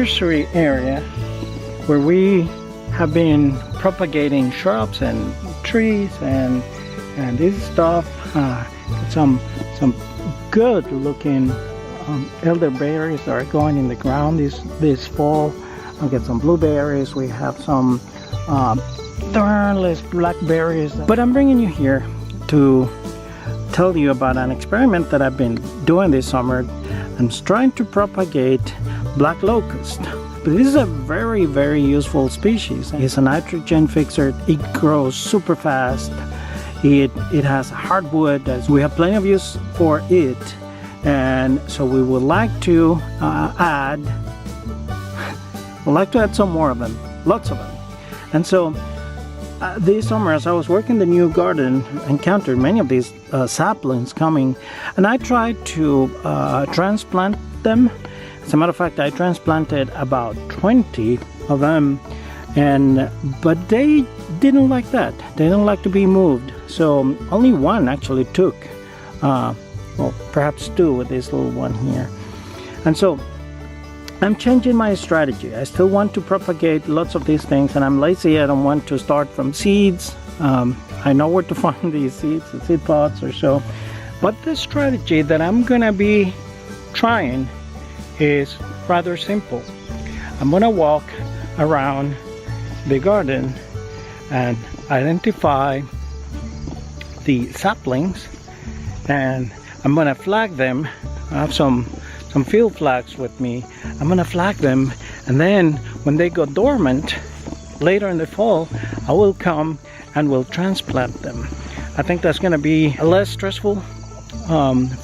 nursery area where we have been propagating shrubs and trees and this stuff. Some good looking elderberries that are going in the ground this fall. I'll get some blueberries. We have some thornless blackberries. But I'm bringing you here to tell you about an experiment that I've been doing this summer. I'm trying to propagate black locust. But this is a very, very useful species. It's a nitrogen fixer. It grows super fast. It has hardwood. We have plenty of use for it, and so we would like to add some more of them, lots of them. And so this summer, as I was working the new garden, I encountered many of these saplings coming, and I tried to transplant them. As a matter of fact, I transplanted about 20 of them, but they didn't like that. They didn't like to be moved. So only one actually took, well, perhaps two with this little one here. And so I'm changing my strategy. I still want to propagate lots of these things, and I'm lazy. I don't want to start from seeds. I know where to find these seeds, the seed pods or so. But the strategy that I'm gonna be trying is rather simple. I'm gonna walk around the garden and identify the saplings, and I'm gonna flag them. I have some field flags with me. I'm gonna flag them, and then when they go dormant later in the fall, I will come and will transplant them. I think that's gonna be less stressful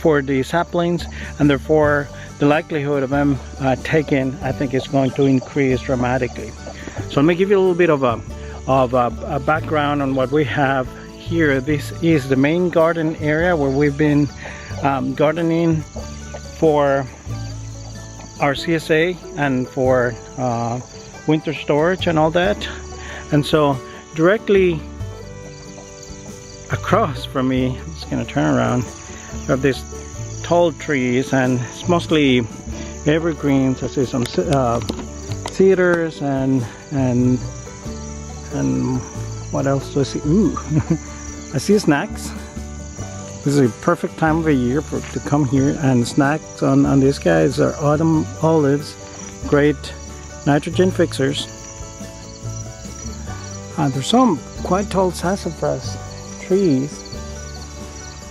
for the saplings, and therefore the likelihood of them taken, I think, is going to increase dramatically. So let me give you a little bit of a background on what we have here. This is the main garden area where we've been gardening for our CSA and for winter storage and all that. And so directly across from me, I'm just gonna turn around, we have these tall trees, and it's mostly evergreens. I see some cedars and what else do I see? Ooh, I see snacks. This is a perfect time of the year to come here and snacks on these guys. Are autumn olives, great nitrogen fixers. There's some quite tall sassafras trees.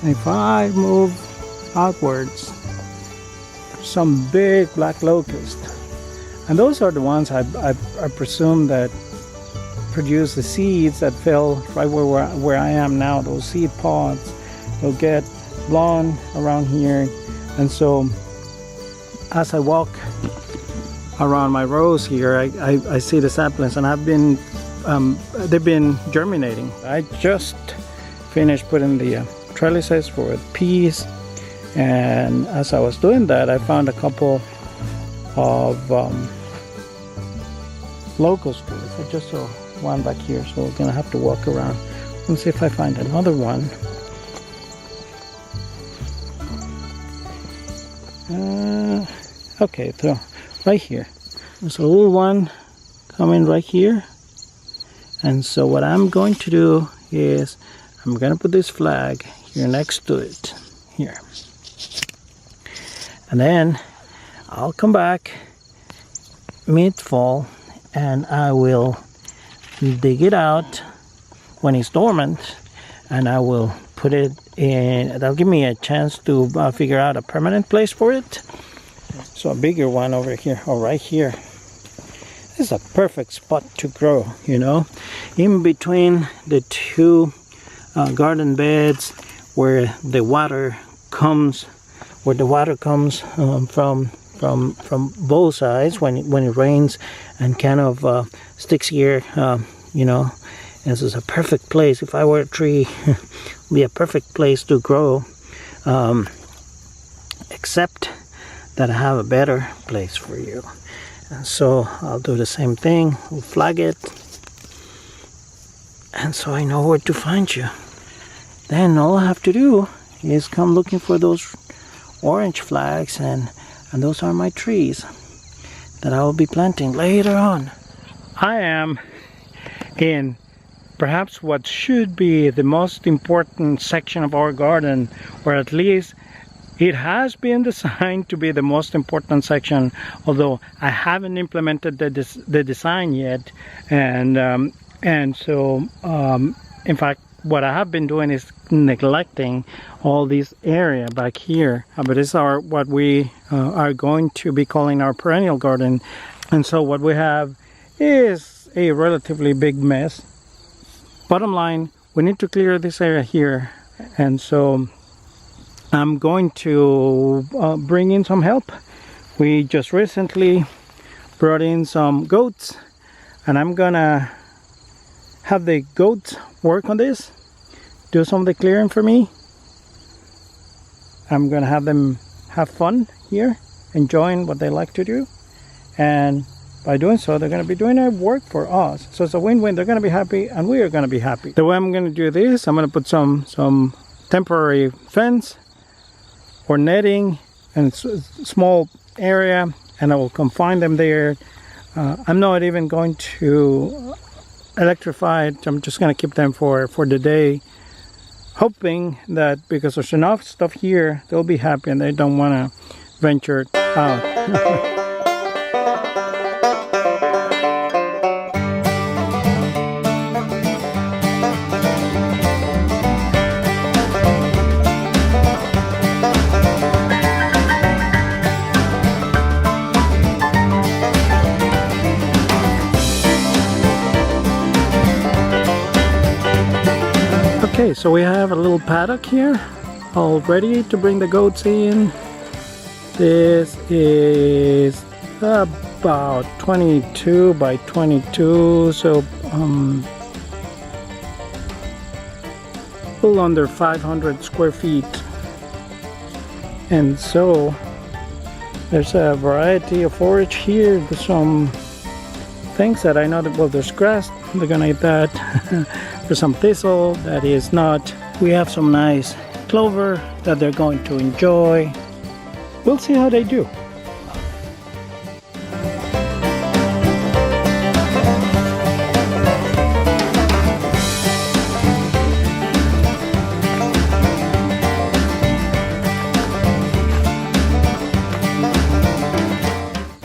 And if I move outwards, some big black locust, and those are the ones I presume that produce the seeds that fell right where I am now. Those seed pods will get blown around here, and so as I walk around my rows here, I see the saplings, and they've been germinating. I just finished putting the trellises for the peas. And as I was doing that, I found a couple of locust trees. I just saw one back here, so we're gonna have to walk around and see if I find another one. Okay, so right here, there's a little one coming right here. And so what I'm going to do is I'm gonna put this flag here next to it, here. And then I'll come back mid-fall and I will dig it out when it's dormant, and I will put it in. That'll give me a chance to figure out a permanent place for it. So a bigger one over here, or right here. This is a perfect spot to grow, you know, in between the two garden beds where the water comes from both sides when it rains and kind of sticks here, you know. And this is a perfect place. If I were a tree, it would be a perfect place to grow, except that I have a better place for you. And so I'll do the same thing. We'll flag it, and so I know where to find you. Then all I have to do is come looking for those orange flags, and those are my trees. that I will be planting later on. I am in perhaps what should be the most important section of our garden, or at least it has been designed to be the most important section, although I haven't implemented the design yet. And so in fact, what I have been doing is neglecting all this area back here, but it's what we are going to be calling our perennial garden. And so what we have is a relatively big mess. Bottom line, we need to clear this area here, and so I'm going to bring in some help. We just recently brought in some goats, and I'm gonna have the goats work on this, do some of the clearing for me. I'm gonna have them have fun here, enjoying what they like to do, and by doing so, they're gonna be doing their work for us. So it's a win-win. They're gonna be happy, and we are gonna be happy. The way I'm gonna do this, I'm gonna put some temporary fence or netting and small area, and I will confine them there. I'm not even going to electrify it. I'm just going to keep them for the day, hoping that because there's enough stuff here, they'll be happy and they don't want to venture out. Okay, so we have a little paddock here, all ready to bring the goats in. This is about 22 by 22, so a little under 500 square feet. And so there's a variety of forage here. There's some things that I know that, well, there's grass, they're gonna eat that. There's some thistle that is not. We have some nice clover that they're going to enjoy. We'll see how they do.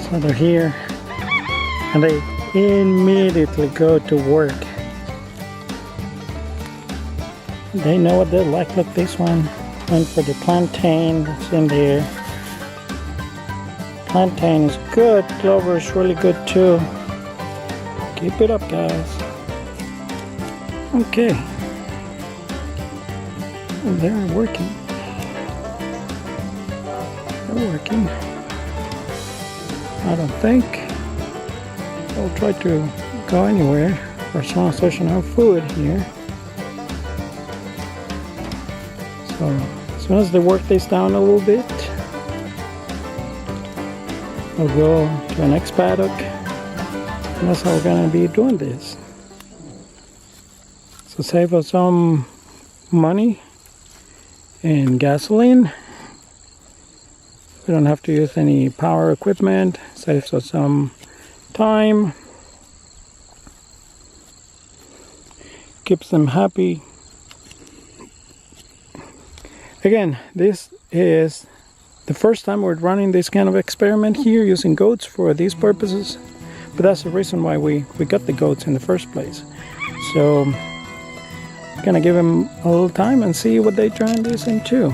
So they're here and they immediately go to work. They know what they like. Look, this one went for the plantain that's in there. Plantain is good. Clover is really good too. Keep it up, guys. Okay. Oh, they're working. They're working. I don't think they'll try to go anywhere for as long as there's enough food here. So as soon as they work this down a little bit, we'll go to the next paddock, and that's how we're going to be doing this. So save us some money and gasoline. We don't have to use any power equipment. Saves us some time. Keeps them happy. Again, this is the first time we're running this kind of experiment here using goats for these purposes, but that's the reason why we got the goats in the first place. So I'm gonna give them a little time and see what they turn this into.